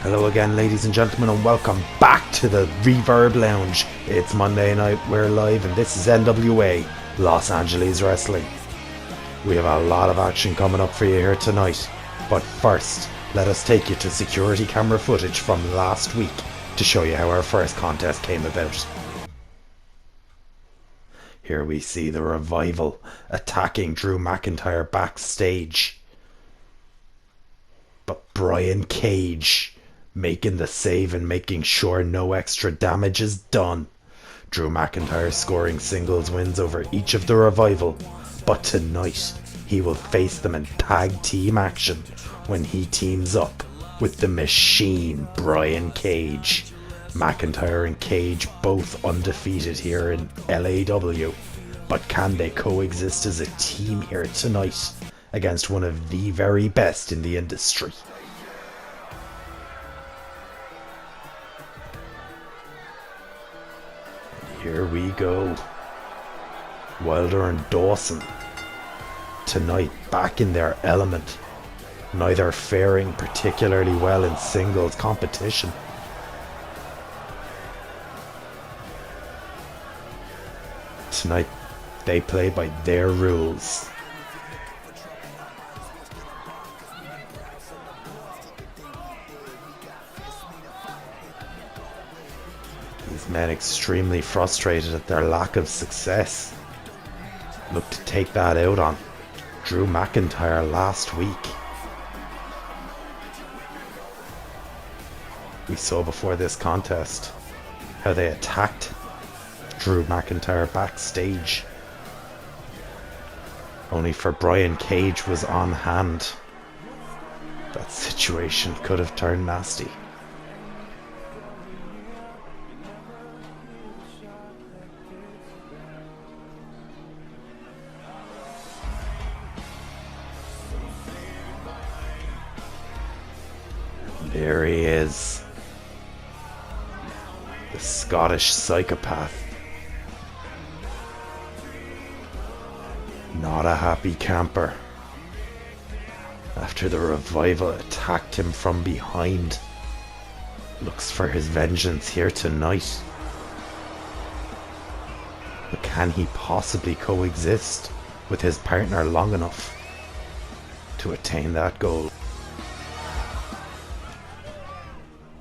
Hello again, ladies and gentlemen, and welcome back to the Reverb Lounge. It's Monday night, we're live, and this is NWA, Los Angeles Wrestling. We have a lot of action coming up for you here tonight, but first, let us take you to security camera footage from last week to show you how our first contest came about. Here we see the Revival attacking Drew McIntyre backstage, but Brian Cage making the save and making sure no extra damage is done. Drew McIntyre scoring singles wins over each of the Revival, but tonight he will face them in tag team action when he teams up with the Machine Brian Cage. McIntyre and Cage both undefeated here in LAW, but can they coexist as a team here tonight against one of the very best in the industry? Here we go. Wilder and Dawson tonight back in their element, neither faring particularly well in singles competition. Tonight they play by their rules. Men extremely frustrated at their lack of success look to take that out on Drew McIntyre last week. We saw before this contest how they attacked Drew McIntyre backstage, only for Brian Cage was on hand. That situation could have turned nasty. There he is, the Scottish psychopath. Not a happy camper after the Revival attacked him from behind. Looks for his vengeance here tonight. But can he possibly coexist with his partner long enough to attain that goal?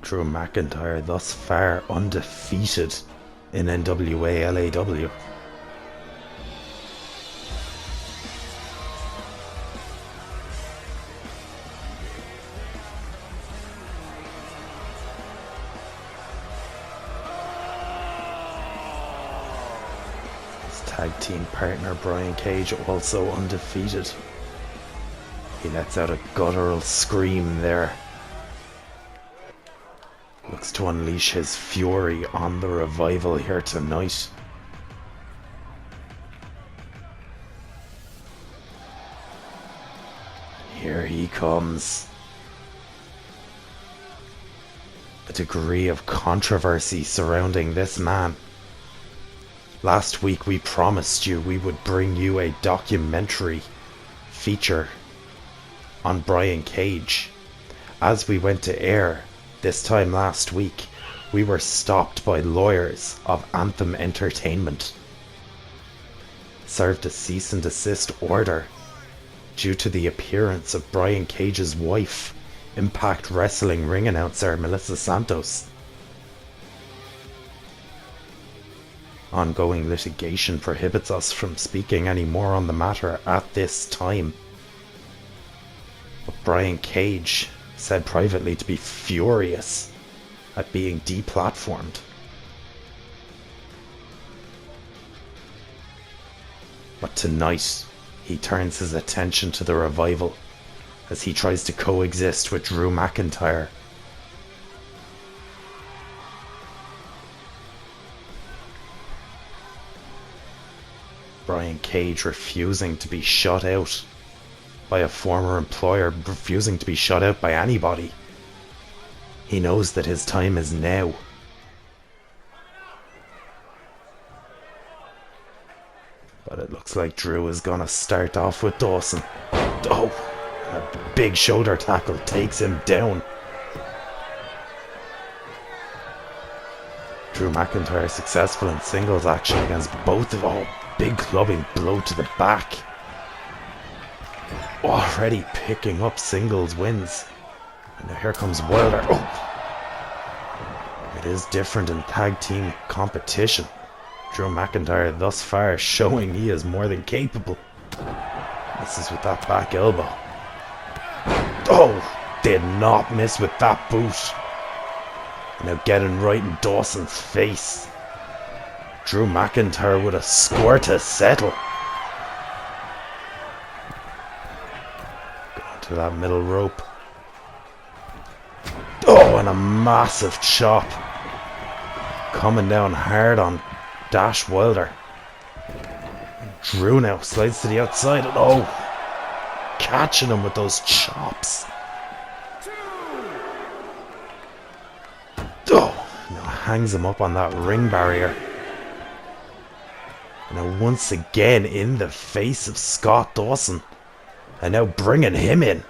Drew McIntyre thus far undefeated in NWA LAW. His tag team partner Brian Cage also undefeated. He lets out a guttural scream there. Looks to unleash his fury on the Revival here tonight. Here he comes. A degree of controversy surrounding this man. Last week we promised you we would bring you a documentary feature on Brian Cage. As we went to air this time last week, we were stopped by lawyers of Anthem Entertainment. Served a cease and desist order due to the appearance of Brian Cage's wife, Impact Wrestling ring announcer Melissa Santos. Ongoing litigation prohibits us from speaking any more on the matter at this time. But Brian Cage said privately to be furious at being deplatformed. But tonight, he turns his attention to the Revival as he tries to coexist with Drew McIntyre. Brian Cage refusing to be shut out by a former employer, refusing to be shut out by anybody. He knows that his time is now. But it looks like Drew is gonna start off with Dawson. Oh, a big shoulder tackle takes him down. Drew McIntyre successful in singles action against both of them. Oh, big clubbing blow to the back. Already picking up singles wins. And now here comes Wilder. Oh! It is different in tag team competition. Drew McIntyre thus far showing he is more than capable. This is with that back elbow. Oh! Did not miss with that boot. And now getting right in Dawson's face. Drew McIntyre with a score to settle. Going to that middle rope. Oh, and a massive chop. Coming down hard on Dash Wilder. Drew now slides to the outside. And oh, catching him with those chops. Oh, now hangs him up on that ring barrier. And now once again in the face of Scott Dawson. And now bringing him in.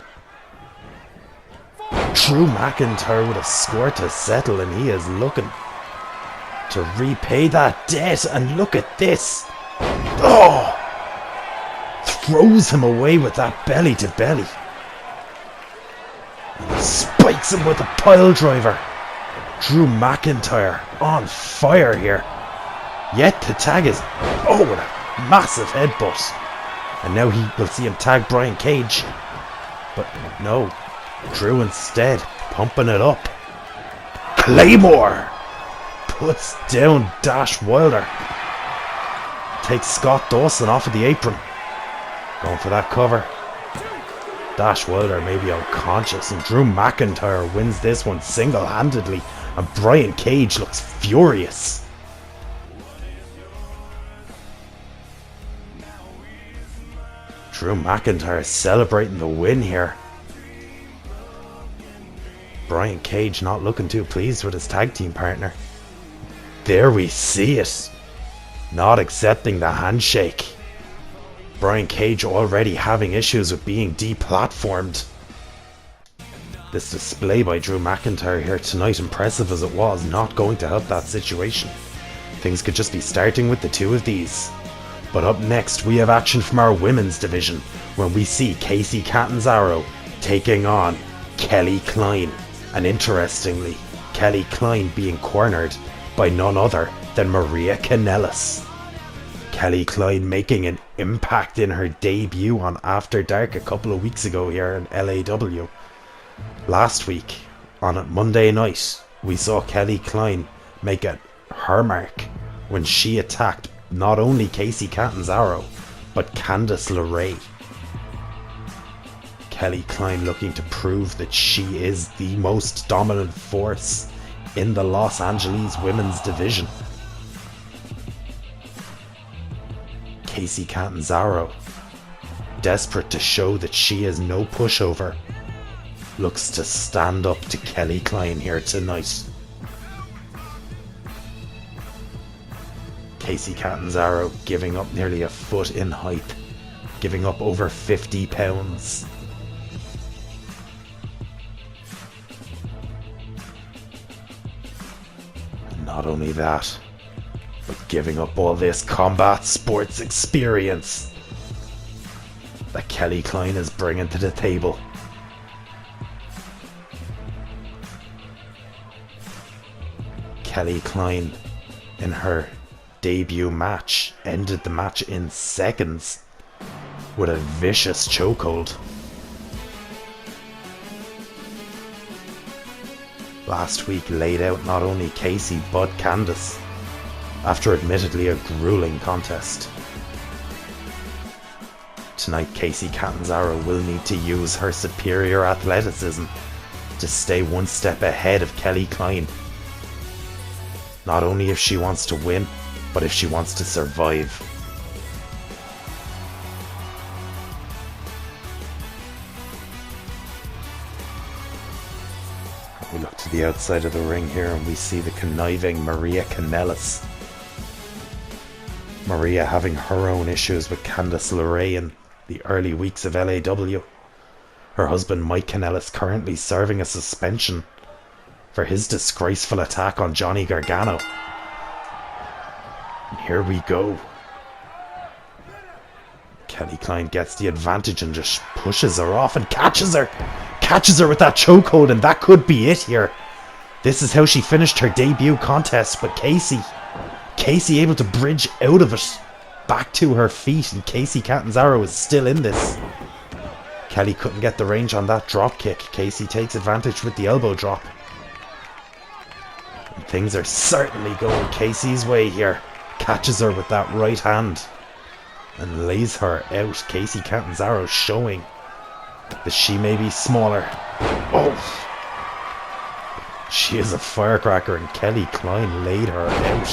Drew McIntyre with a score to settle, and he is looking to repay that debt. And look at this. Oh! Throws him away with that belly to belly. And spikes him with a pile driver. Drew McIntyre on fire here. Yet to tag his... Oh, with a massive headbutt. And now we'll see him tag Brian Cage. But no. Drew instead pumping it up. Claymore puts down Dash Wilder. Takes Scott Dawson off of the apron. Going for that cover. Dash Wilder may be unconscious, and Drew McIntyre wins this one single-handedly, and Brian Cage looks furious. Drew McIntyre celebrating the win here. Brian Cage not looking too pleased with his tag team partner. There we see it. Not accepting the handshake. Brian Cage already having issues with being deplatformed. This display by Drew McIntyre here tonight, impressive as it was, not going to help that situation. Things could just be starting with the two of these. But up next we have action from our women's division, when we see Kacy Catanzaro taking on Kelly Klein. And interestingly, Kelly Klein being cornered by none other than Maria Kanellis. Kelly Klein making an impact in her debut on After Dark a couple of weeks ago here in LAW. Last week, on Monday night, we saw Kelly Klein make her mark when she attacked not only Kacy Catanzaro, but Candice LeRae. Kelly Klein looking to prove that she is the most dominant force in the Los Angeles women's division. Kacy Catanzaro, desperate to show that she is no pushover, looks to stand up to Kelly Klein here tonight. Kacy Catanzaro giving up nearly a foot in height, giving up over 50 pounds. Not only that, but giving up all this combat sports experience that Kelly Klein is bringing to the table. Kelly Klein, in her debut match, ended the match in seconds with a vicious chokehold. Last week laid out not only Kacy but Candice, after admittedly a grueling contest. Tonight Kacy Catanzaro will need to use her superior athleticism to stay one step ahead of Kelly Klein. Not only if she wants to win, but if she wants to survive. We look to the outside of the ring here and we see the conniving Maria Kanellis. Maria having her own issues with Candice LeRae in the early weeks of LAW. Her husband Mike Kanellis currently serving a suspension for his disgraceful attack on Johnny Gargano. And here we go. Kelly Klein gets the advantage and just pushes her off and catches her. Catches her with that chokehold, and that could be it here. This is how she finished her debut contest, but Kacy able to bridge out of it back to her feet, and Catanzaro is still in this. Kelly couldn't get the range on that drop kick. Kacy takes advantage with the elbow drop. And things are certainly going Kacy's way here. Catches her with that right hand and lays her out. Catanzaro showing that she may be smaller. Oh! She is a firecracker, and Kelly Klein laid her out.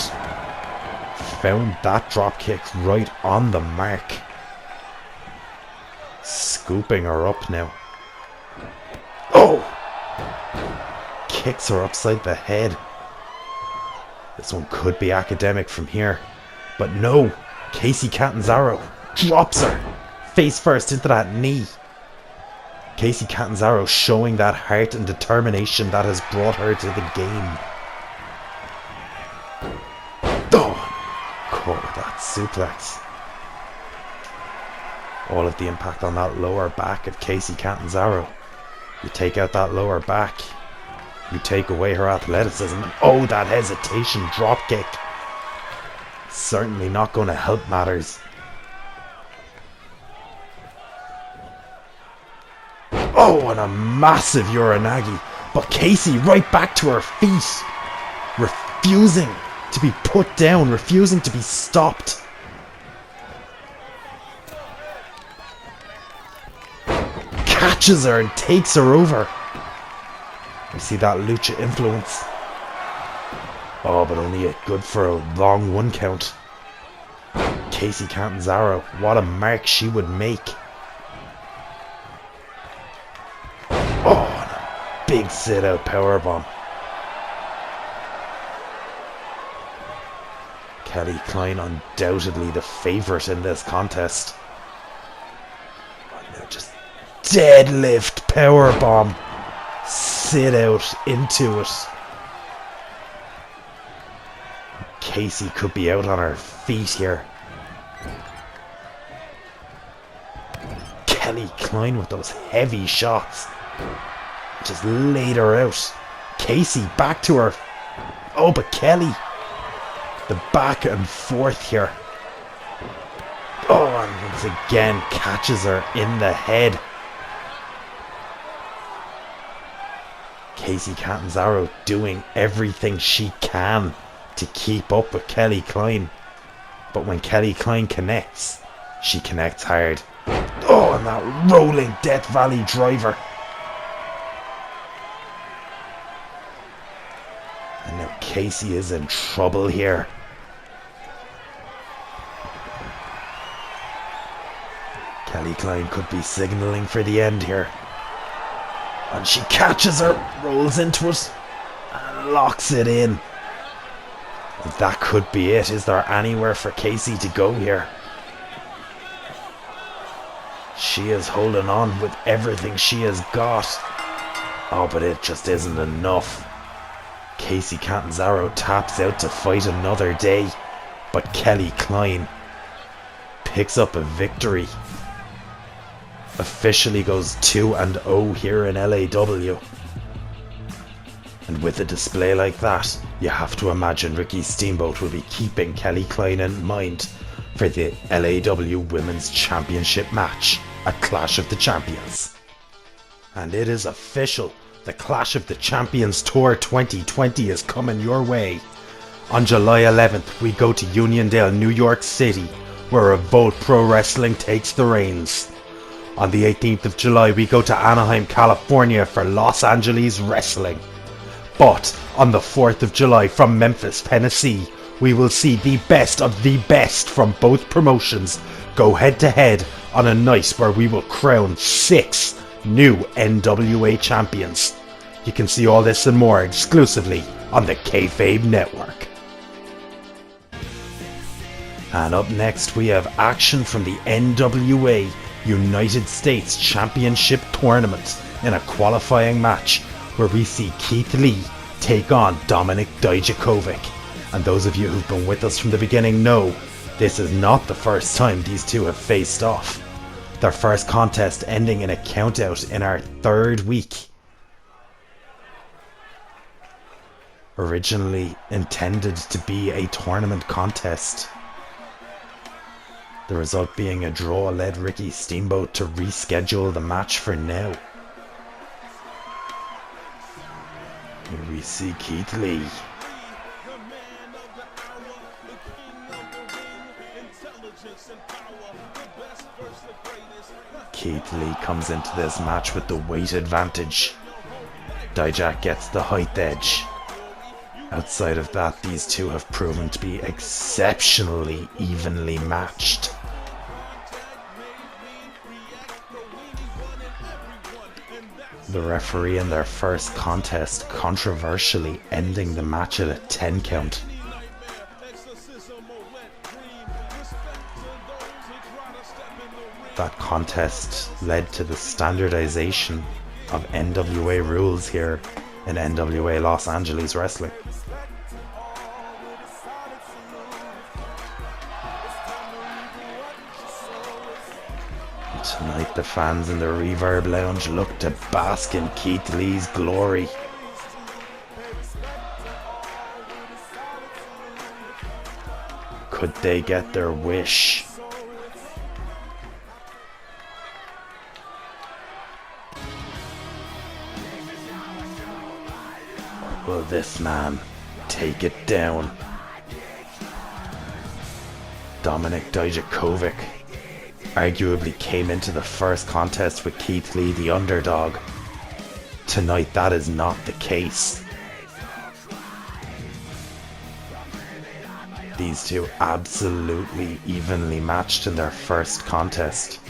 Found that drop kick right on the mark. Scooping her up now. Oh! Kicks her upside the head. This one could be academic from here. But no! Catanzaro drops her face first into that knee. Catanzaro showing that heart and determination that has brought her to the game. Oh! Caught with that suplex. All of the impact on that lower back of Catanzaro. You take out that lower back, you take away her athleticism, and oh, that hesitation drop kick. Certainly not going to help matters. Oh, and a massive Uranagi. But Kacy right back to her feet. Refusing to be put down, refusing to be stopped. Catches her and takes her over. You see that lucha influence. Oh, but only good for a long 1 count. Catanzaro, what a mark she would make. Oh, and a big sit-out powerbomb. Kelly Klein undoubtedly the favourite in this contest. Oh, no, just deadlift powerbomb. Sit out into it. Kacy could be out on her feet here. Kelly Klein with those heavy shots. Just laid her out. Kacy back to her. Oh, but Kelly. The back and forth here. Oh, and once again catches her in the head. Catanzaro doing everything she can to keep up with Kelly Klein. But when Kelly Klein connects, she connects hard. Oh, and that rolling Death Valley driver. And now Kacy is in trouble here. Kelly Klein could be signaling for the end here. And she catches her, rolls into it, and locks it in. That could be it. Is there anywhere for Kacy to go here? She is holding on with everything she has got. Oh, but it just isn't enough. Catanzaro taps out to fight another day. But Kelly Klein picks up a victory. Officially goes 2-0 here in LAW. And with a display like that, you have to imagine Ricky Steamboat will be keeping Kelly Klein in mind for the LAW Women's Championship match at Clash of the Champions. And it is official, the Clash of the Champions Tour 2020 is coming your way. On July 11th, we go to Uniondale, New York City, where Revolt Pro Wrestling takes the reins. On the 18th of July, we go to Anaheim, California for Los Angeles Wrestling. But on the 4th of July from Memphis, Tennessee, we will see the best of the best from both promotions go head to head on a night where we will crown 6 new NWA champions. You can see all this and more exclusively on the Kayfabe Network. And up next we have action from the NWA United States Championship Tournament in a qualifying match where we see Keith Lee take on Dominik Dijakovic, And those of you who've been with us from the beginning know this is not the first time these two have faced off. Their first contest ending in a countout in our 3rd week. Originally intended to be a tournament contest. The result being a draw led Ricky Steamboat to reschedule the match for now. Here we see Keith Lee. Keith Lee comes into this match with the weight advantage. Dijak gets the height edge. Outside of that, these two have proven to be exceptionally evenly matched. The referee in their first contest controversially ending the match at a 10 count. That contest led to the standardization of NWA rules here in NWA Los Angeles Wrestling. Tonight the fans in the Reverb Lounge look to bask in Keith Lee's glory. Could they get their wish? Or will this man take it down? Dominik Dijakovic arguably came into the first contest with Keith Lee the underdog. Tonight that is not the case. These two absolutely evenly matched in their first contest.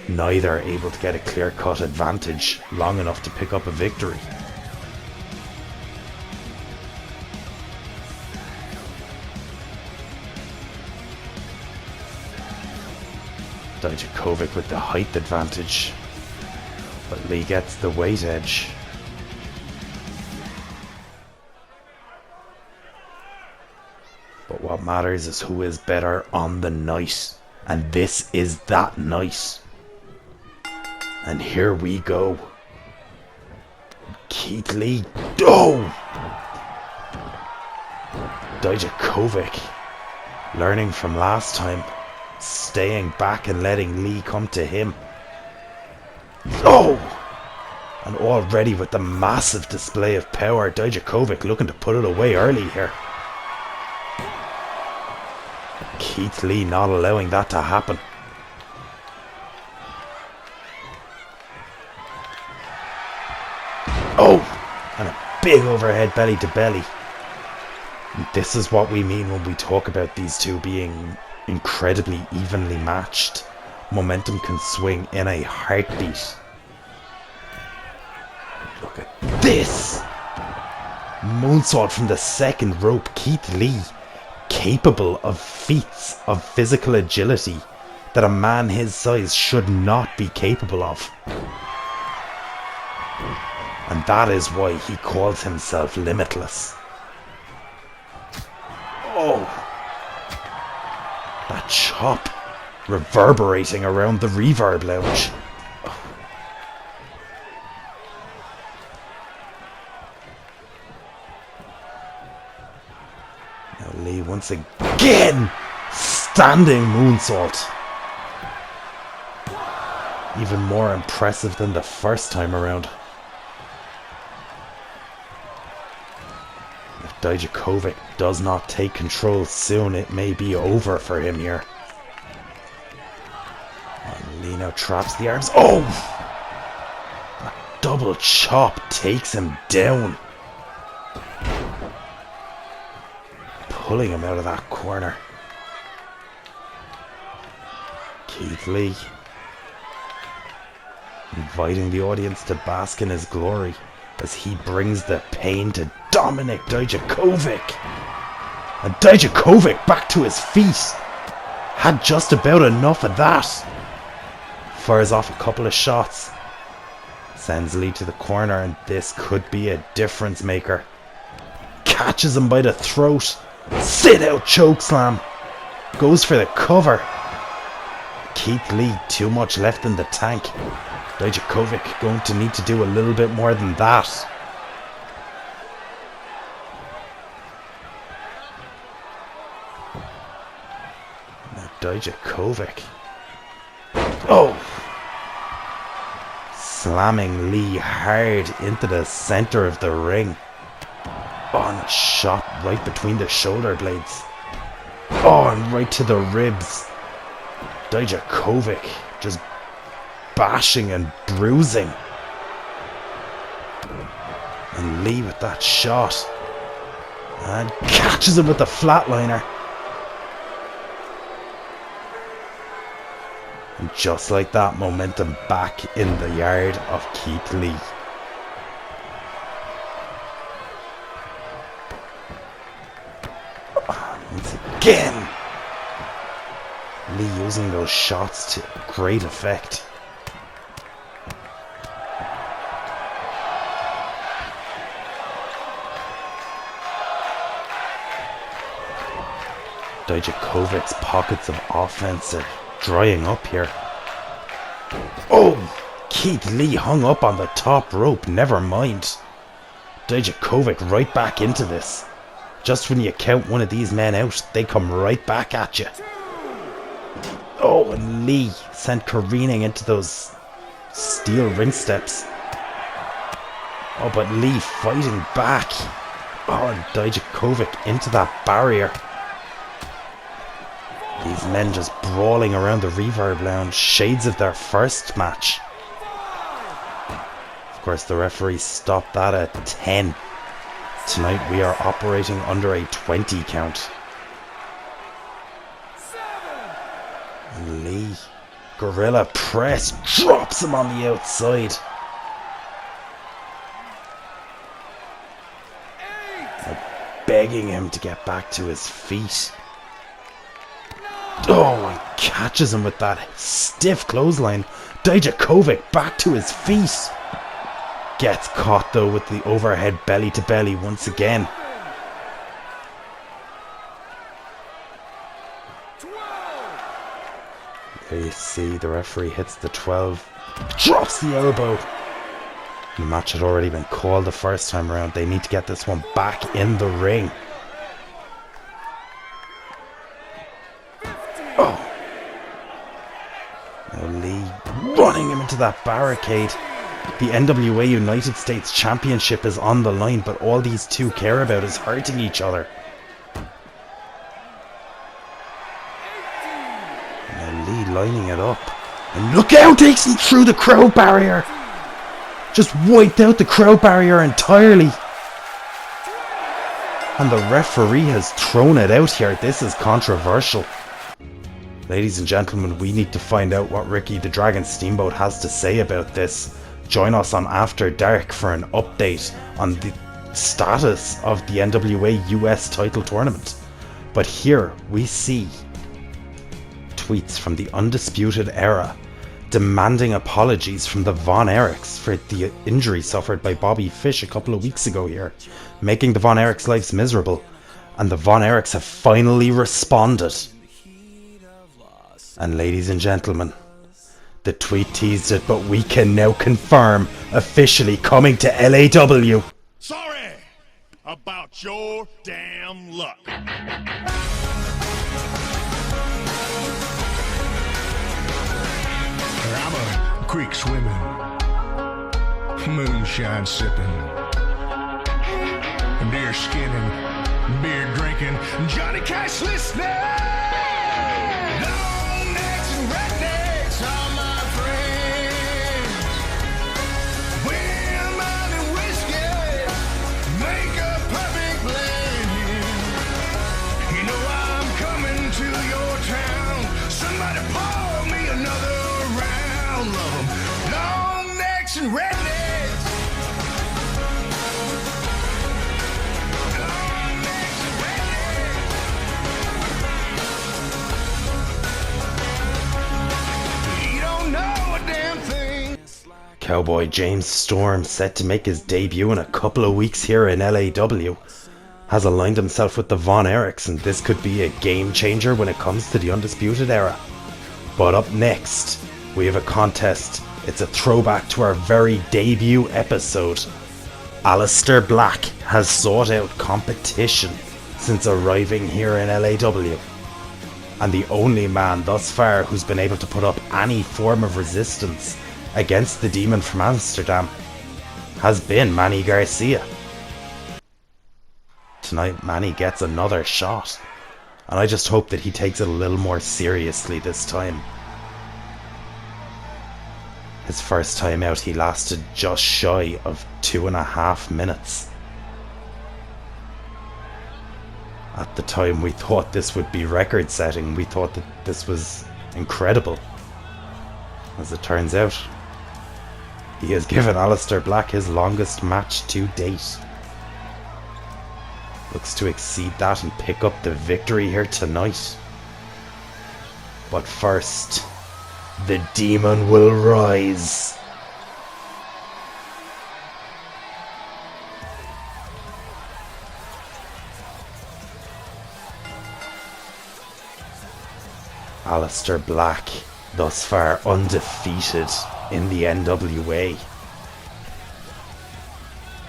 Neither able to get a clear-cut advantage long enough to pick up a victory. Dijakovic with the height advantage, but Lee gets the weight edge. But what matters is who is better on the night, and this is that night. And here we go. Keith Lee, Dijakovic, learning from last time, staying back and letting Lee come to him. And already with the massive display of power, Dijakovic looking to put it away early here. Keith Lee not allowing that to happen. And a big overhead belly to belly. And this is what we mean when we talk about these two being incredibly evenly matched. Momentum can swing in a heartbeat. Look at this! Moonsault from the second rope. Keith Lee capable of feats of physical agility that a man his size should not be capable of. And that is why he calls himself limitless. That chop reverberating around the Reverb Lounge. Now Lee once again standing moonsault. Even more impressive than the first time around. If Dijakovic does not take control soon, it may be over for him here. And Lee now traps the arms. That double chop takes him down. Pulling him out of that corner. Keith Lee inviting the audience to bask in his glory as he brings the pain to Dominik Dijakovic. And Dijakovic back to his feet. Had just about enough of that. Fires off a couple of shots. Sends Lee to the corner, and this could be a difference maker. Catches him by the throat. Sit out chokeslam. Goes for the cover. Keith Lee, too much left in the tank. Dijakovic going to need to do a little bit more than that. Now Dijakovic. Oh! Slamming Lee hard into the center of the ring. Oh, and a shot right between the shoulder blades. Oh, and right to the ribs. Dijakovic just bashing and bruising. And Lee with that shot. And catches him with the flatliner. And just like that, momentum back in the yard of Keith Lee. Once again, Lee using those shots to great effect. Dijakovic's pockets of offense are drying up here. Oh! Keith Lee hung up on the top rope, never mind. Dijakovic right back into this. Just when you count one of these men out, they come right back at you. Oh, and Lee sent careening into those steel ring steps. Oh, but Lee fighting back. Oh, and Dijakovic into that barrier. These men just brawling around the Reverb Lounge, shades of their first match. Of course, the referee stopped that at 10. Tonight we are operating under a 20 count. Lee, gorilla press, drops him on the outside. Begging him to get back to his feet. Oh, and catches him with that stiff clothesline. Dijakovic back to his feet. Gets caught though with the overhead belly to belly once again. There you see the referee hits the 12. Drops the elbow. The match had already been called the first time around. They need to get this one back in the ring. Oh. Now Lee running him into that barricade. The NWA United States Championship is on the line, but all these two care about is hurting each other. Now Lee lining it up. And look out! Takes him through the crowd barrier! Just wiped out the crowd barrier entirely. And the referee has thrown it out here. This is controversial. Ladies and gentlemen, we need to find out what Ricky the Dragon Steamboat has to say about this. Join us on After Dark for an update on the status of the NWA US title tournament. But here we see tweets from the Undisputed Era demanding apologies from the Von Erichs for the injury suffered by Bobby Fish a couple of weeks ago here, making the Von Erichs' lives miserable. And the Von Erichs have finally responded. And ladies and gentlemen, the tweet teased it, but we can now confirm, officially coming to LAW. Sorry about your damn luck. I'm a creek swimming, moonshine sipping, deer skinning, beer drinking, Johnny Cash listening. Long necks and rednecks are my friends. Women and whiskey make a perfect blend. You know I'm coming to your town. Somebody pour me another round. Love 'em. Long necks and rednecks. Long necks and rednecks. You don't know a damn thing. Cowboy James Storm set to make his debut in a couple of weeks here in LAW. has aligned himself with the Von Erichs, and this could be a game changer when it comes to the Undisputed Era. But up next, we have a contest. It's a throwback to our very debut episode. Aleister Black has sought out competition since arriving here in LAW. And the only man thus far who's been able to put up any form of resistance against the Demon from Amsterdam has been Manny Garcia. Tonight, Manny gets another shot, and I just hope that he takes it a little more seriously this time. His first time out, he lasted just shy of 2.5 minutes. At the time, we thought this would be record-setting. We thought that this was incredible. As it turns out, he has given Aleister Black his longest match to date. Looks to exceed that and pick up the victory here tonight. But first, the demon will rise. Aleister Black, thus far undefeated in the NWA,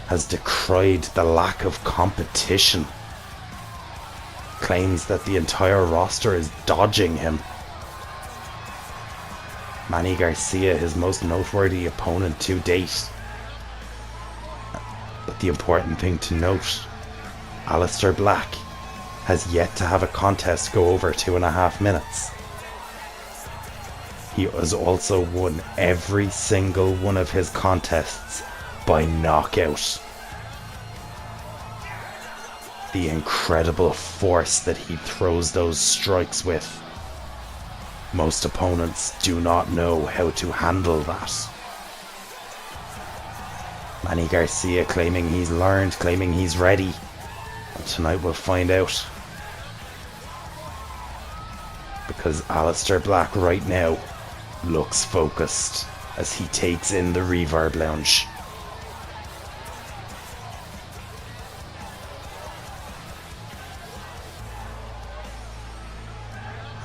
has decried the lack of competition, claims that the entire roster is dodging him. Manny Garcia, his most noteworthy opponent to date. But the important thing to note, Aleister Black has yet to have a contest go over 2.5 minutes. He has also won every single one of his contests by knockout. The incredible force that he throws those strikes with. Most opponents do not know how to handle that. Manny Garcia claiming he's learned, claiming he's ready. And tonight we'll find out. Because Aleister Black right now looks focused as he takes in the Reverb Lounge.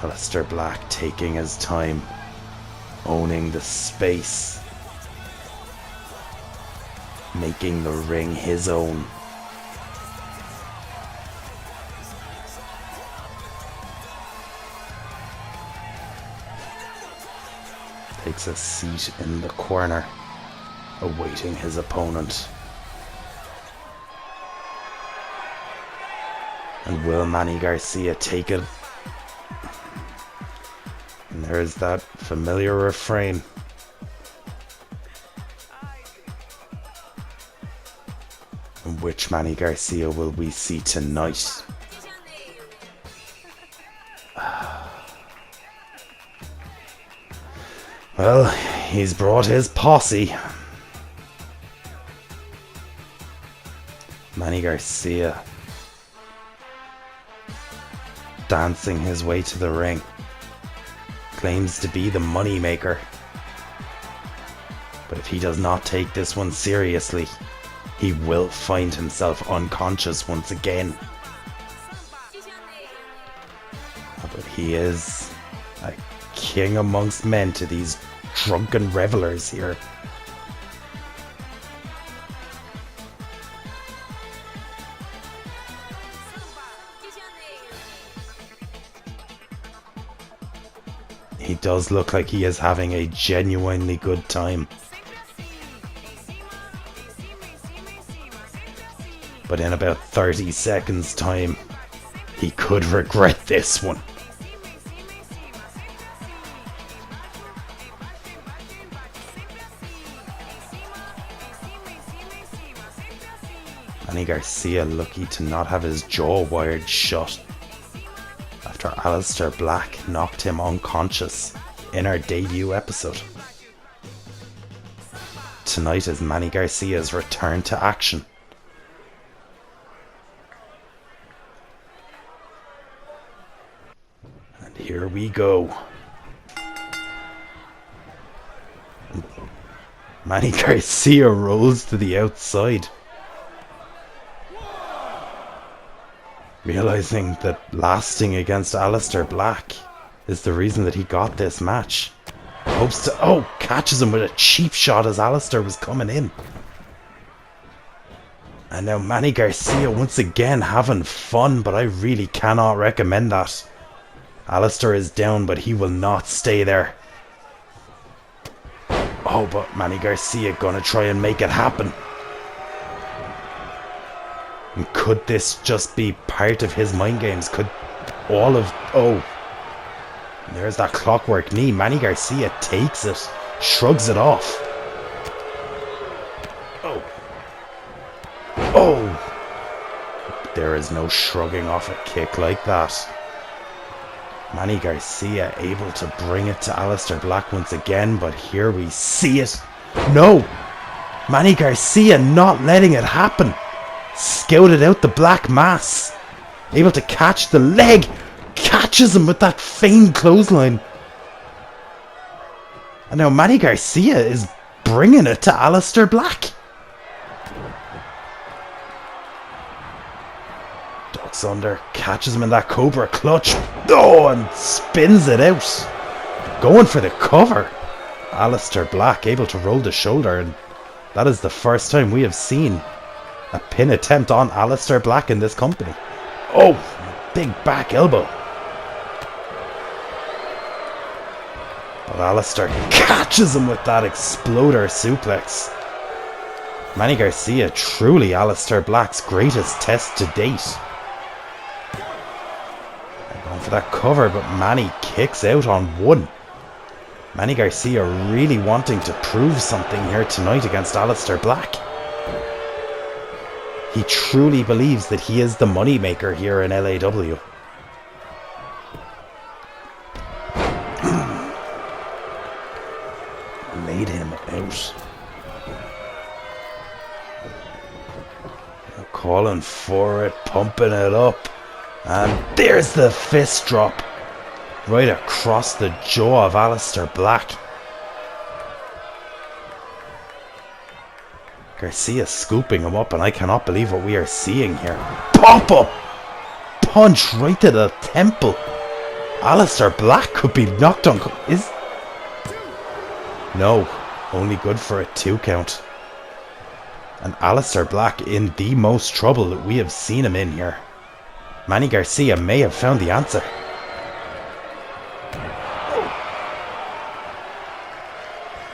Aleister Black taking his time, owning the space, making the ring his own. Takes a seat in the corner, awaiting his opponent. And will Manny Garcia take it? And there is that familiar refrain. And which Manny Garcia will we see tonight? Well, he's brought his posse. Manny Garcia dancing his way to the ring. Claims to be the money maker. But if he does not take this one seriously, he will find himself unconscious once again. But he is a king amongst men to these drunken revelers here. He does look like he is having a genuinely good time. But in about 30 seconds time, he could regret this one. Manny Garcia lucky to not have his jaw wired shut after Aleister Black knocked him unconscious in our debut episode. Tonight is Manny Garcia's return to action. And here we go. Manny Garcia rolls to the outside. realizing that lasting against Aleister Black is the reason that he got this match. Hopes to... Oh! Catches him with a cheap shot as Aleister was coming in. And now Manny Garcia once again having fun, but I really cannot recommend that. Aleister is down, but he will not stay there. Oh, but Manny Garcia gonna try and make it happen. And could this just be part of his mind games? Could all of... Oh. There's that clockwork knee. Manny Garcia takes it. Shrugs it off. Oh. Oh. There is no shrugging off a kick like that. Manny Garcia able to bring it to Aleister Black once again, but here we see it. No! Manny Garcia not letting it happen. Scouted out the black mass. Able to catch the leg. Catches him with that feigned clothesline. And now Manny Garcia is bringing it to Aleister Black. Ducks under, catches him in that Cobra clutch. Oh, and spins it out. Going for the cover. Aleister Black able to roll the shoulder, and that is the first time we have seen a pin attempt on Aleister Black in this company. Oh, big back elbow. But Aleister catches him with that exploder suplex. Manny Garcia truly Aleister Black's greatest test to date. Going for that cover, but Manny kicks out on one. Manny Garcia really wanting to prove something here tonight against Aleister Black. He truly believes that he is the moneymaker here in LAW. Laid him out. Calling for it, pumping it up. And there's the fist drop. Right across the jaw of Aleister Black. Garcia scooping him up, and I cannot believe what we are seeing here. Pop up! Punch right to the temple. Aleister Black could be knocked on... No, only good for a 2 count. And Aleister Black in the most trouble that we have seen him in here. Manny Garcia may have found the answer.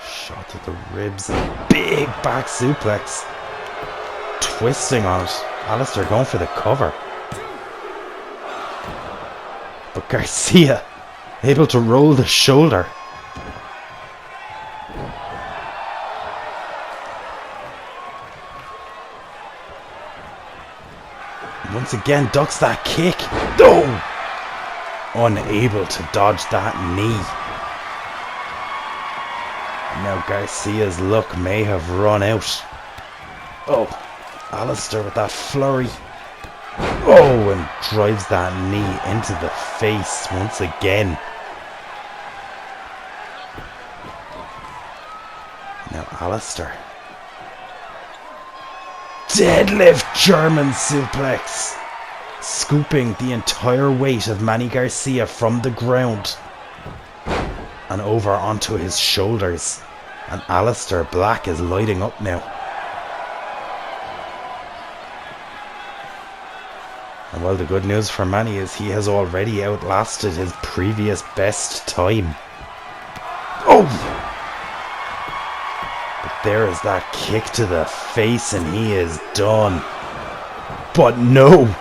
Shot to the ribs and big back suplex. Twisting on it. Aleister going for the cover. But Garcia able to roll the shoulder. Once again ducks that kick. Oh! Unable to dodge that knee. Now Garcia's luck may have run out. Oh, Aleister with that flurry. Oh, and drives that knee into the face once again. Now Aleister. Deadlift German suplex. Scooping the entire weight of Manny Garcia from the ground and over onto his shoulders. And Aleister Black is lighting up now. And well, the good news for Manny is he has already outlasted his previous best time. Oh! There is that kick to the face, and he is done. But no!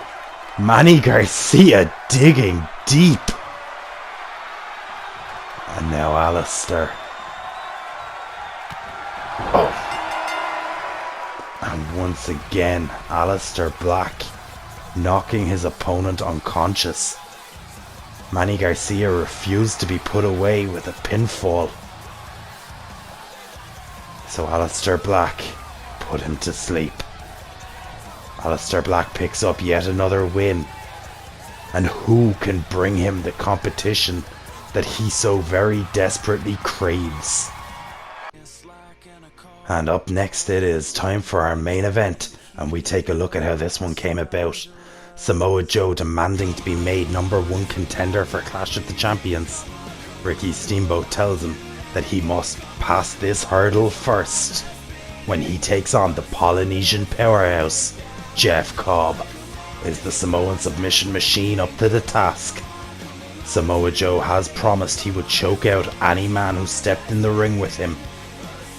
Manny Garcia digging deep. And now Aleister. Oh! And once again, Aleister Black knocking his opponent unconscious. Manny Garcia refused to be put away with a pinfall. So Aleister Black put him to sleep. Aleister Black picks up yet another win. And who can bring him the competition that he so very desperately craves? And up next it is time for our main event, and we take a look at how this one came about. Samoa Joe demanding to be made #1 contender for Clash of the Champions. Ricky Steamboat tells him that he must pass this hurdle first when he takes on the Polynesian powerhouse, Jeff Cobb. Is the Samoan submission machine up to the task? Samoa Joe has promised he would choke out any man who stepped in the ring with him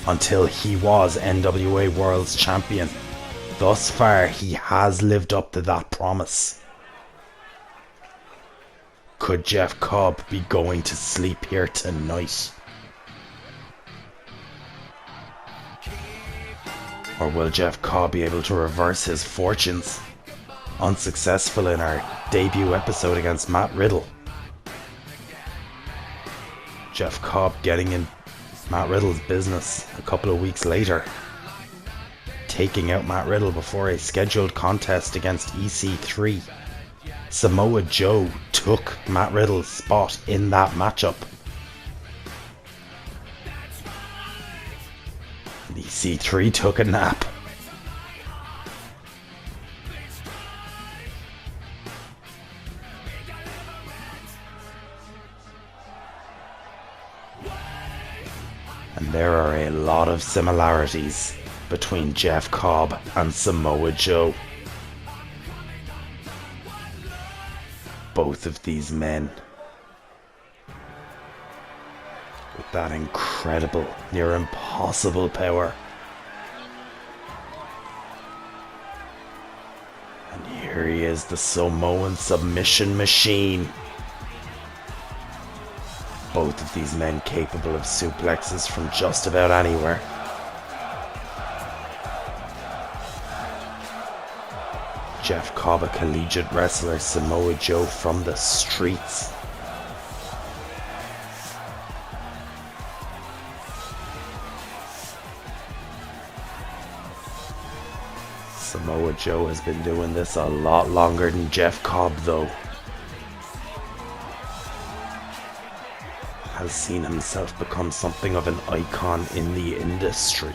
until he was NWA World's Champion. Thus far, he has lived up to that promise. Could Jeff Cobb be going to sleep here tonight? Or will Jeff Cobb be able to reverse his fortunes? Unsuccessful in our debut episode against Matt Riddle. Jeff Cobb getting in Matt Riddle's business a couple of weeks later, taking out Matt Riddle before a scheduled contest against EC3. Samoa Joe took Matt Riddle's spot in that matchup. And EC3 took a nap. And there are a lot of similarities between Jeff Cobb and Samoa Joe. Both of these men with that incredible, near impossible power. And here he is, the Samoan submission machine. Both of these men capable of suplexes from just about anywhere. Jeff Cobb, a collegiate wrestler, Samoa Joe from the streets. Samoa Joe has been doing this a lot longer than Jeff Cobb, though. Has seen himself become something of an icon in the industry.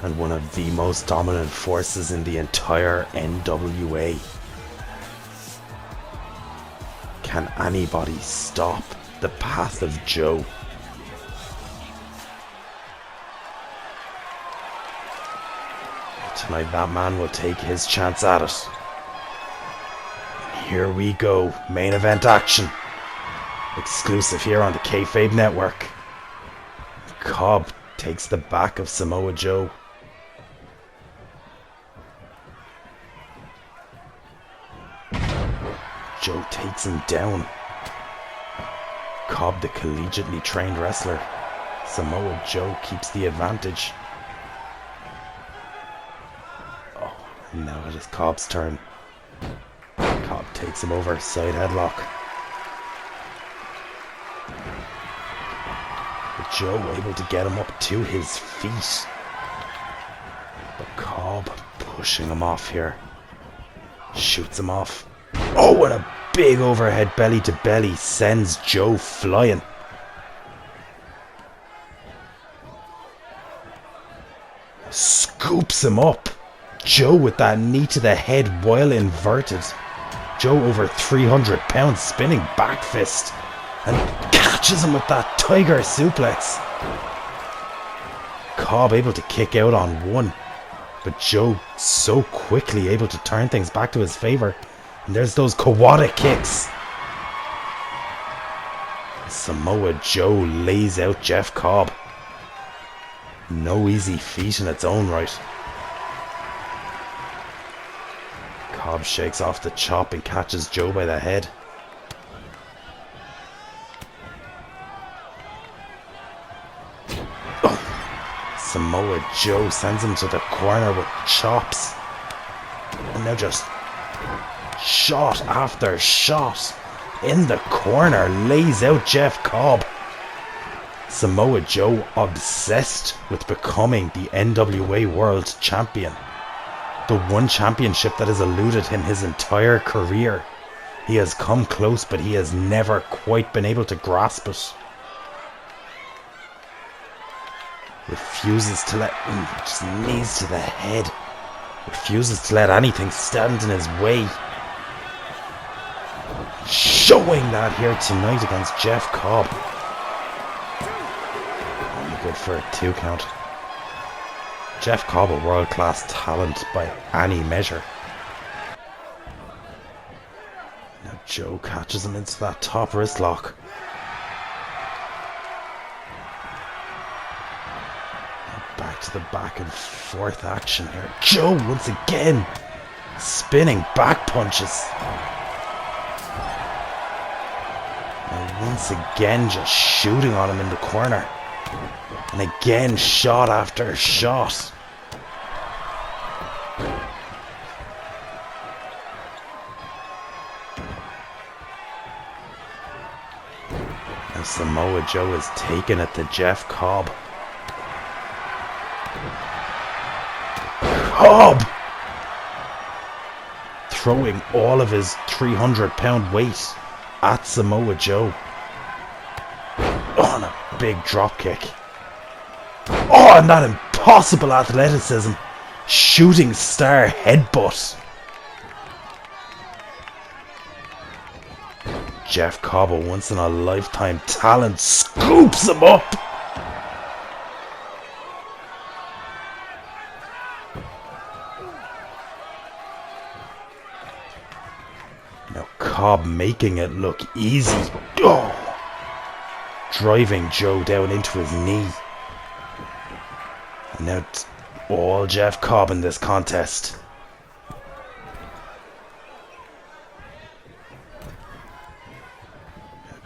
And one of the most dominant forces in the entire NWA. Can anybody stop the path of Joe? Tonight that man will take his chance at it. Here we go, main event action. Exclusive here on the Kayfabe Network. Cobb takes the back of Samoa Joe. Joe takes him down. Cobb, the collegiately trained wrestler. Samoa Joe keeps the advantage. Oh, and now it is Cobb's turn. Cobb takes him over, side headlock. But Joe able to get him up to his feet. But Cobb pushing him off here. Shoots him off. Oh, and a big overhead belly to belly sends Joe flying. Scoops him up. Joe with that knee to the head while inverted. Joe over 300 pounds spinning back fist and catches him with that tiger suplex. Cobb able to kick out on one, but Joe so quickly able to turn things back to his favor. And there's those Kawada kicks. Samoa Joe lays out Jeff Cobb. No easy feat in its own right. Cobb shakes off the chop and catches Joe by the head. Oh. Samoa Joe sends him to the corner with chops. And now just shot after shot in the corner lays out Jeff Cobb. Samoa Joe obsessed with becoming the NWA World Champion. The one championship that has eluded him his entire career. He has come close, but he has never quite been able to grasp it. Refuses to let him, just knees to the head. Refuses to let anything stand in his way. Showing that here tonight against Jeff Cobb. Only good for a 2 count. Jeff Cobb, a world-class talent by any measure. Now Joe catches him into that top wrist lock. Back to the back and forth action here. Joe once again spinning back punches. And once again just shooting on him in the corner. And again shot after shot. Now Samoa Joe is taking it to Jeff Cobb. Cobb! Throwing all of his 300-pound weight at Samoa Joe. On a big drop kick. Oh, and that impossible athleticism. Shooting star headbutt. Jeff Cobb, a once-in-a-lifetime talent, scoops him up. Now Cobb making it look easy. Oh! Driving Joe down into his knee. And now it's all Jeff Cobb in this contest.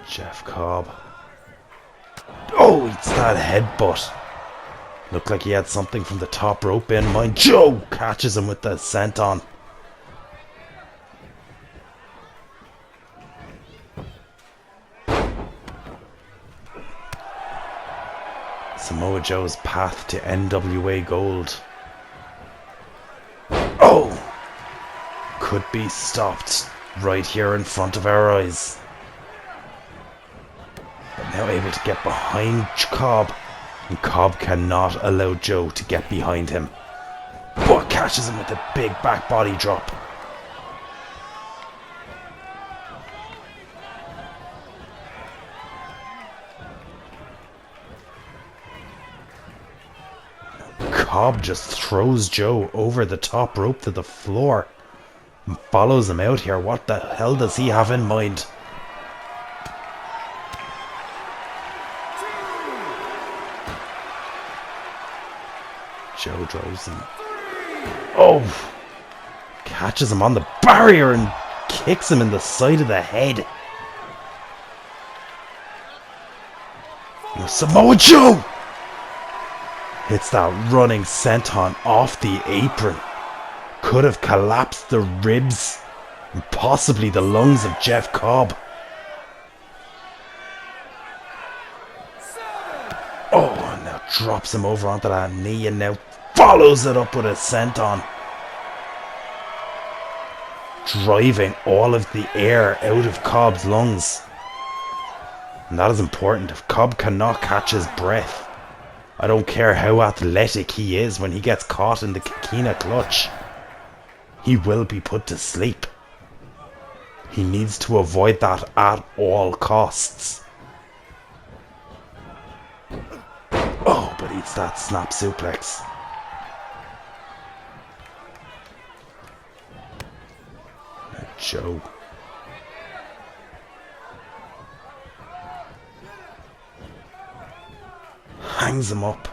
Jeff Cobb. Oh, it's that headbutt. Looked like he had something from the top rope in mind. Joe catches him with the senton. Samoa Joe's path to NWA gold. Oh! Could be stopped right here in front of our eyes. But now able to get behind Cobb. And Cobb cannot allow Joe to get behind him. But catches him with a big back body drop. Cobb just throws Joe over the top rope to the floor and follows him out here. What the hell does he have in mind? Joe drives him. Oh! Catches him on the barrier and kicks him in the side of the head. Now Samoa Joe! Hits that running senton off the apron. Could have collapsed the ribs and possibly the lungs of Jeff Cobb. Oh, and now drops him over onto that knee and now follows it up with a senton. Driving all of the air out of Cobb's lungs. And that is important. If Cobb cannot catch his breath, I don't care how athletic he is, when he gets caught in the Kikina clutch, he will be put to sleep. He needs to avoid that at all costs. Oh, but it's that snap suplex. Now Joe. Hangs him up.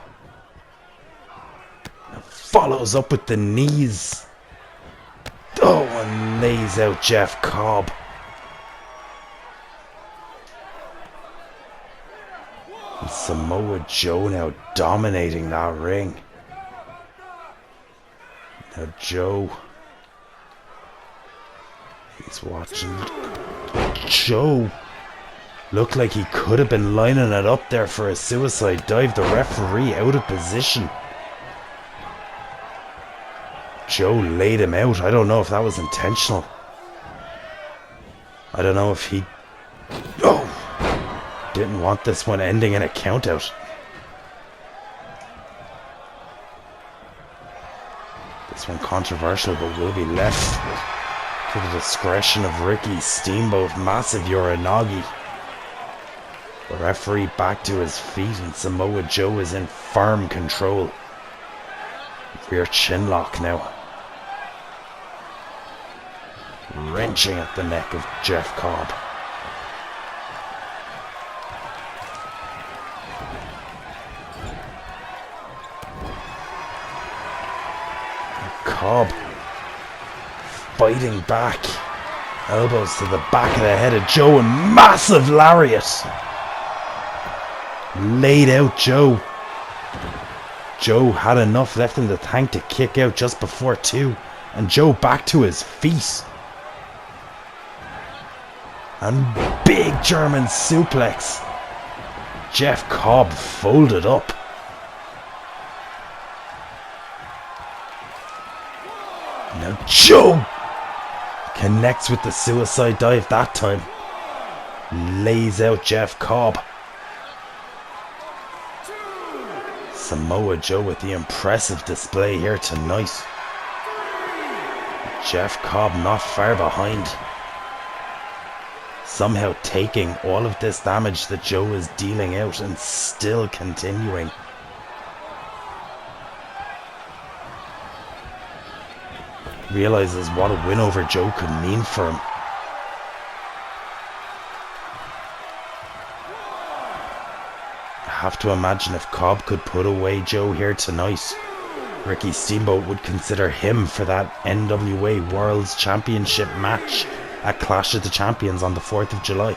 And follows up with the knees. Oh, and lays out Jeff Cobb. And Samoa Joe now dominating that ring. Now Joe. He's watching. Joe looked like he could have been lining it up there for a suicide dive. The referee out of position. Joe laid him out. I don't know if that was intentional. I don't know if he... Oh! Didn't want this one ending in a countout. This one controversial, but will be left to the discretion of Ricky Steamboat. Massive Uranagi. The referee back to his feet, and Samoa Joe is in firm control. Rear chin lock now. Wrenching at the neck of Jeff Cobb. Cobb fighting back. Elbows to the back of the head of Joe and massive lariat. Laid out Joe. Joe had enough left in the tank to kick out just before 2. And Joe back to his feet. And big German suplex. Jeff Cobb folded up. Now Joe connects with the suicide dive that time. Lays out Jeff Cobb. Samoa Joe with the impressive display here tonight. Jeff Cobb not far behind. Somehow taking all of this damage that Joe is dealing out and still continuing. Realizes what a win over Joe could mean for him. I have to imagine if Cobb could put away Joe here tonight, Ricky Steamboat would consider him for that NWA World's Championship match at Clash of the Champions on the 4th of July.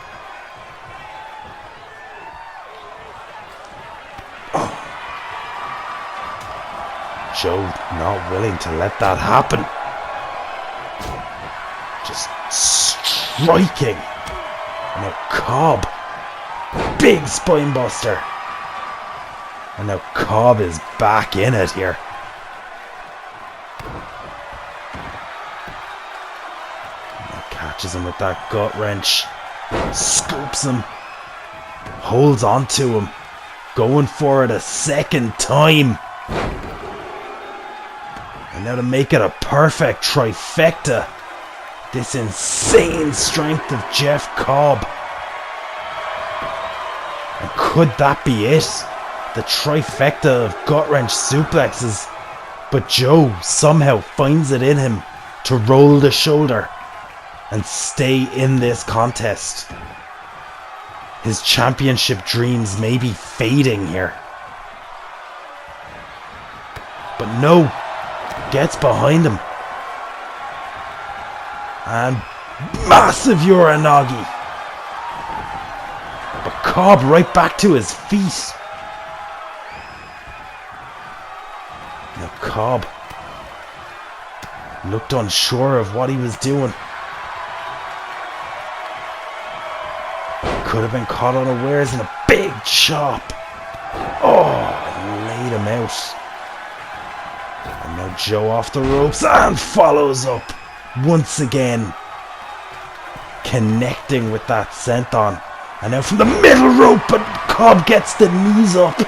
Oh. Joe not willing to let that happen. Just striking. Now Cobb. Big spine buster. And now Cobb is back in it here. Now catches him with that gut wrench. Scoops him. Holds on to him. Going for it a second time. And now to make it a perfect trifecta. This insane strength of Jeff Cobb. And could that be it? The trifecta of gut-wrench suplexes. But Joe somehow finds it in him to roll the shoulder and stay in this contest. His championship dreams may be fading here. But no, gets behind him. And massive Uranagi. But Cobb right back to his feet. Now Cobb looked unsure of what he was doing. Could have been caught unawares in a big chop. Oh, and laid him out. And now Joe off the ropes and follows up once again. Connecting with that senton. And now from the middle rope, but Cobb gets the knees up.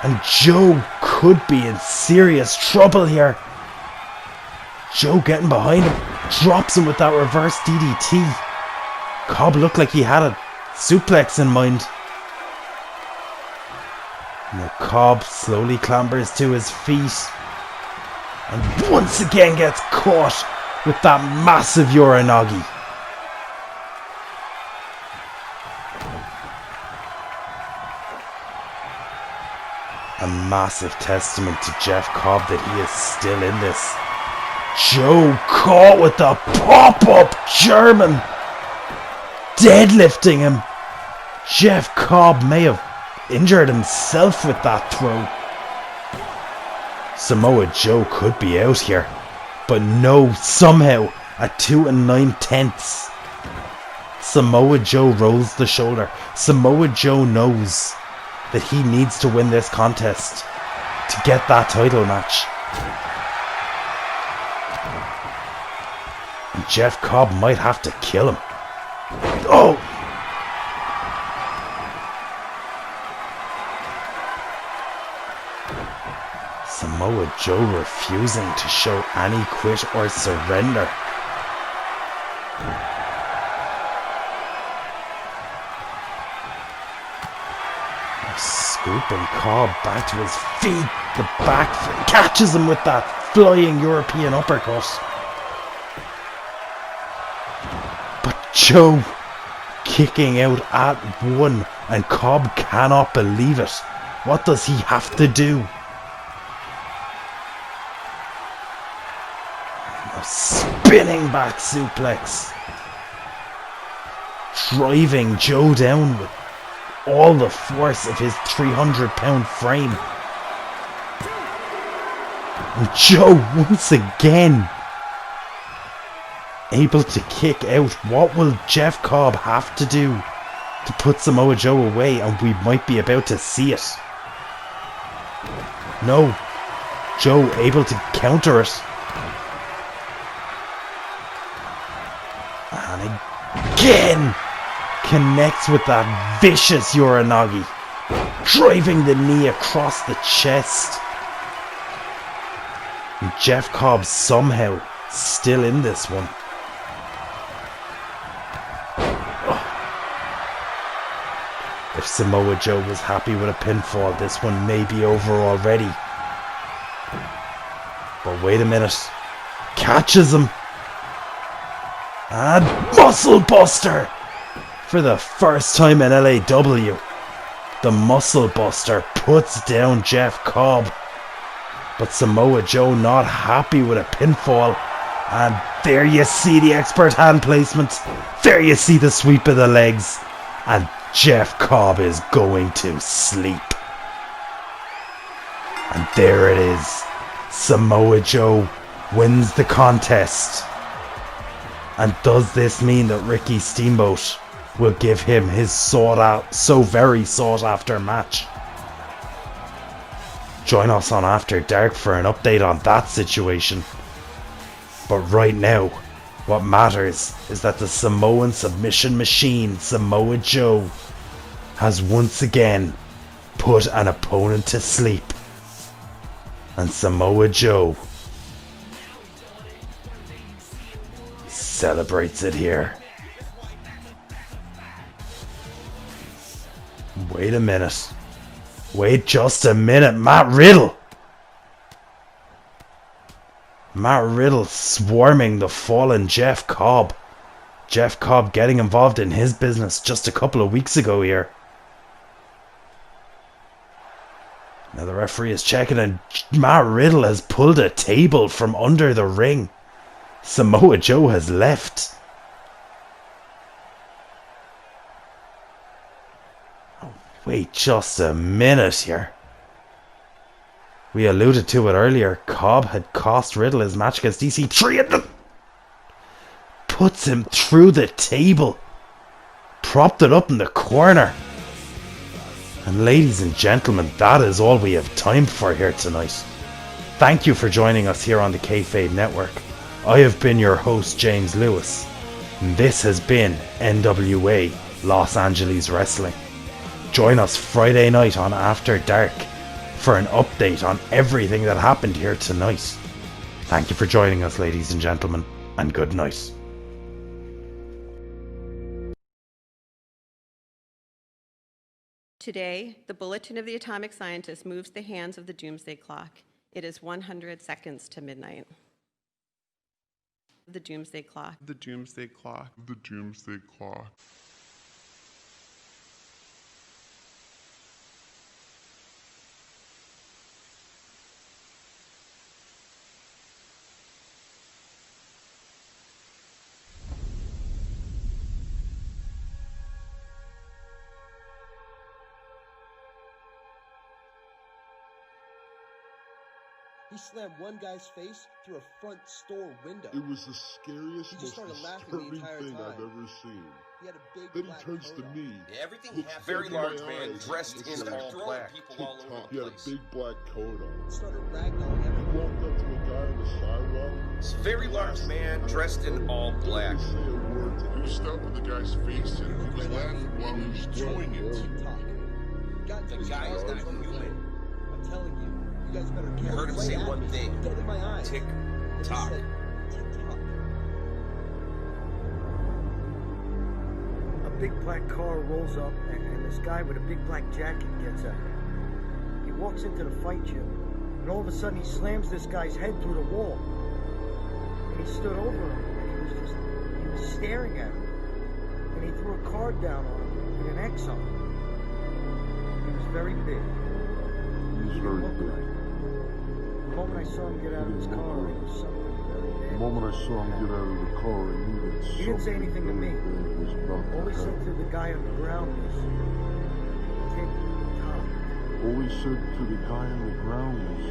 And Joe could be in serious trouble here. Joe getting behind him. Drops him with that reverse DDT. Cobb looked like he had a suplex in mind. Now Cobb slowly clambers to his feet. And once again gets caught with that massive Uranagi. A massive testament to Jeff Cobb that he is still in this. Joe caught with the pop-up German. Deadlifting him. Jeff Cobb may have injured himself with that throw. Samoa Joe could be out here. But no, somehow, at 2 9/10, Samoa Joe rolls the shoulder. Samoa Joe knows that he needs to win this contest to get that title match. And Jeff Cobb might have to kill him. Oh! Samoa Joe refusing to show any quit or surrender. Scooping Cobb back to his feet. The back catches him with that flying European uppercut. But Joe kicking out at one, and Cobb cannot believe it. What does he have to do? A spinning back suplex. Driving Joe down with all the force of his 300-pound frame. And Joe once again able to kick out. What will Jeff Cobb have to do to put Samoa Joe away? And we might be about to see it. No. Joe able to counter it. And again connects with that vicious Uranagi, driving the knee across the chest. And Jeff Cobb somehow still in this one. If Samoa Joe was happy with a pinfall, this one may be over already. But wait a minute. Catches him. And muscle buster! For the first time in LAW, the muscle buster puts down Jeff Cobb. But Samoa Joe not happy with a pinfall. And there you see the expert hand placement. There you see the sweep of the legs. And Jeff Cobb is going to sleep. And there it is. Samoa Joe wins the contest. And does this mean that Ricky Steamboat will give him his very sought after match? Join us on After Dark for an update on that situation. But right now, what matters is that the Samoan submission machine, Samoa Joe, has once again put an opponent to sleep. And Samoa Joe celebrates it here. Wait a minute. Wait just a minute. Matt Riddle swarming the fallen Jeff Cobb. Jeff Cobb getting involved in his business just a couple of weeks ago here. Now the referee is checking, and Matt Riddle has pulled a table from under the ring. Samoa Joe has left. Oh, wait just a minute here. We alluded to it earlier. Cobb had cost Riddle his match against DC3 and puts him through the table. Propped it up in the corner. And ladies and gentlemen, that is all we have time for here tonight. Thank you for joining us here on the Kayfabe Network. I have been your host, James Lewis. And this has been NWA Los Angeles Wrestling. Join us Friday night on After Dark for an update on everything that happened here tonight. Thank you for joining us, ladies and gentlemen, and good night. Today, the Bulletin of the Atomic Scientist moves the hands of the Doomsday Clock. It is 100 seconds to midnight. The Doomsday Clock. The Doomsday Clock. The Doomsday Clock. He slammed one guy's face through a front store window. It was the scariest, He just most started laughing the disturbing entire thing time. I've ever seen. He had a big Then black he turns coat to on. me. Yeah, everything looks happened. Very into my large man eyes, dressed and in said, all "Talk, black. People all over He the had a place. big black coat on. Started ragdolling He everyone. walked up to a guy on the sidewalk. It's a very large man dressed in all black. Didn't say a word to He me. stabbed the guy's face in. He was laughing while he was doing it. Talk. Got into The his guy car is and not drove away. human. I'm telling you, he You guys better I get heard him right say at one me. thing. Dead in my eyes. Tick And he tock. said, tick-tock. A big black car rolls up, and this guy with a big black jacket gets out. He walks into the fight gym, and all of a sudden he slams this guy's head through the wall. And he stood over him, and he was staring at him. And he threw a card down on him with an X on it. He was very big. He's He very didn't look big. right. The moment I saw him get out of his car, it was something very The bad. moment I saw him get out of the car, I knew that He didn't say something anything to me. very bad was about All to he said happen. to the guy on the ground was, tick-tock. All he said to the guy on the ground was